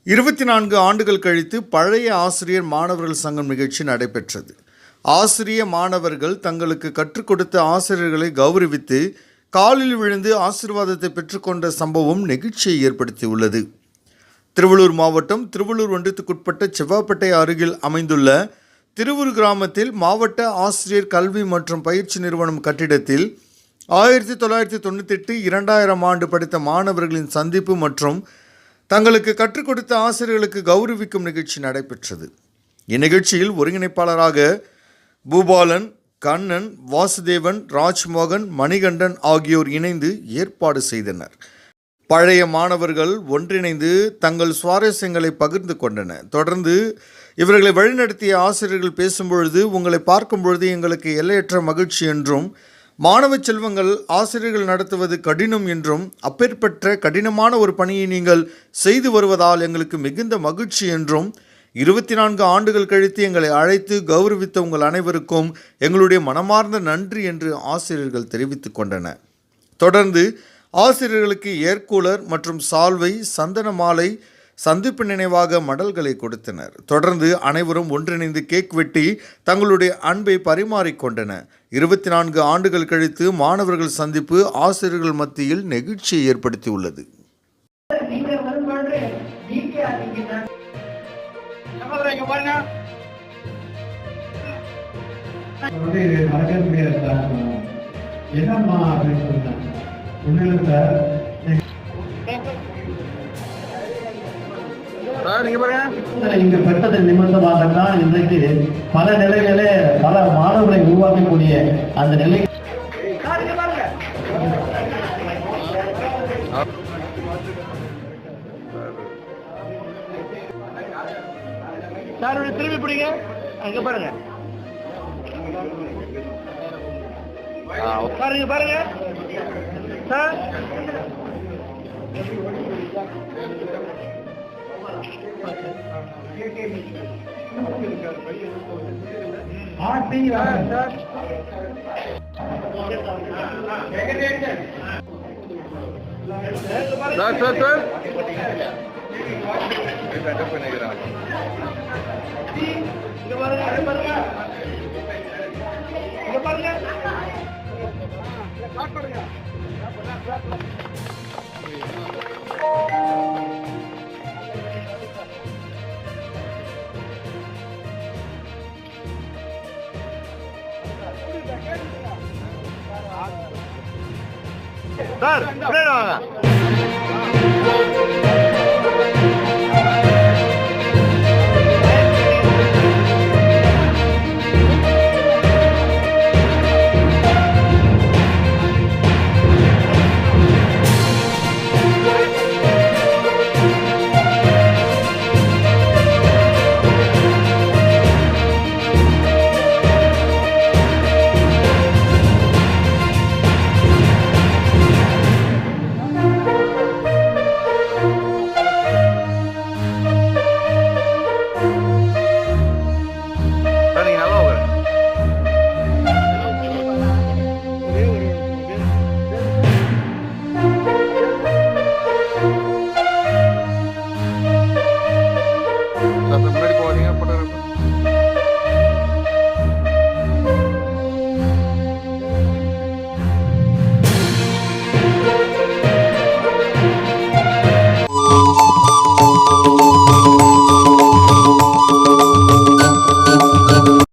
24 ஆண்டுகள் கழித்து பழைய ஆசிரியர் மாணவர்கள் சங்கம் நிகழ்ச்சி நடைபெற்றது. ஆசிரிய மாணவர்கள் தங்களுக்கு கற்றுக் கொடுத்த ஆசிரியர்களை கௌரவித்து காலில் விழுந்து ஆசீர்வாதத்தை பெற்றுக்கொண்ட சம்பவம் நெகிழ்ச்சியை ஏற்படுத்தியுள்ளது. திருவள்ளூர் மாவட்டம் திருவள்ளூர் ஒன்றியத்துக்குட்பட்ட செவ்வாப்பேட்டை அருகில் அமைந்துள்ள திருவூர் கிராமத்தில் மாவட்ட ஆசிரியர் கல்வி மற்றும் பயிற்சி நிறுவனம் கட்டிடத்தில் 1998-2000 ஆண்டு படித்த மாணவர்களின் சந்திப்பு மற்றும் தங்களுக்கு கற்றுக் கொடுத்த ஆசிரியர்களுக்கு கௌரவிக்கும் நிகழ்ச்சி நடைபெற்றது. இந்நிகழ்ச்சியில் ஒருங்கிணைப்பாளராக பூபாலன், கண்ணன், வாசுதேவன், ராஜ்மோகன், மணிகண்டன் ஆகியோர் இணைந்து ஏற்பாடு செய்தனர். பழைய மாணவர்கள் ஒன்றிணைந்து தங்கள் சுவாரஸ்யங்களை பகிர்ந்து கொண்டனர். தொடர்ந்து இவர்களை வழிநடத்திய ஆசிரியர்கள் பேசும்பொழுது, உங்களை பார்க்கும் பொழுது எங்களுக்கு எல்லையற்ற மகிழ்ச்சி என்றும், மாணவ செல்வங்கள் ஆசிரியர்கள் நடத்துவது கடினம் என்றும், அப்பேற்பட்ட கடினமான ஒரு பணியை நீங்கள் செய்து வருவதால் எங்களுக்கு மிகுந்த மகிழ்ச்சி என்றும், 24 ஆண்டுகள் கழித்து எங்களை அழைத்து கௌரவித்த உங்கள் அனைவருக்கும் எங்களுடைய மனமார்ந்த நன்றி என்று ஆசிரியர்கள் தெரிவித்துக் கொண்டனர். தொடர்ந்து ஆசிரியர்களுக்கு ஏர்கூலர் மற்றும் சால்வை, சந்தன மாலை, சந்திப்பு நினைவாக மடல்களை கொடுத்தனர். தொடர்ந்து அனைவரும் ஒன்றிணைந்து கேக் வெட்டி தங்களுடைய அன்பை பரிமாறிக்கொண்டனர். 24 ஆண்டுகள் கழித்து மாணவர்கள் சந்திப்பு ஆசிரியர்கள் மத்தியில் நெகிழ்ச்சியை ஏற்படுத்தியுள்ளது. என்னம்மா அப்படின்னு சொன்னேன். இங்கு பெற்றதன் நிமித்தமாக தான் இன்றைக்கு பல நிலைகளே பல மாணவர்களை உருவாக்கக்கூடிய அந்த நிலை. திரும்பி பிடிங்க, அங்க பாருங்க, பாருங்க பாருங்க சார். சார்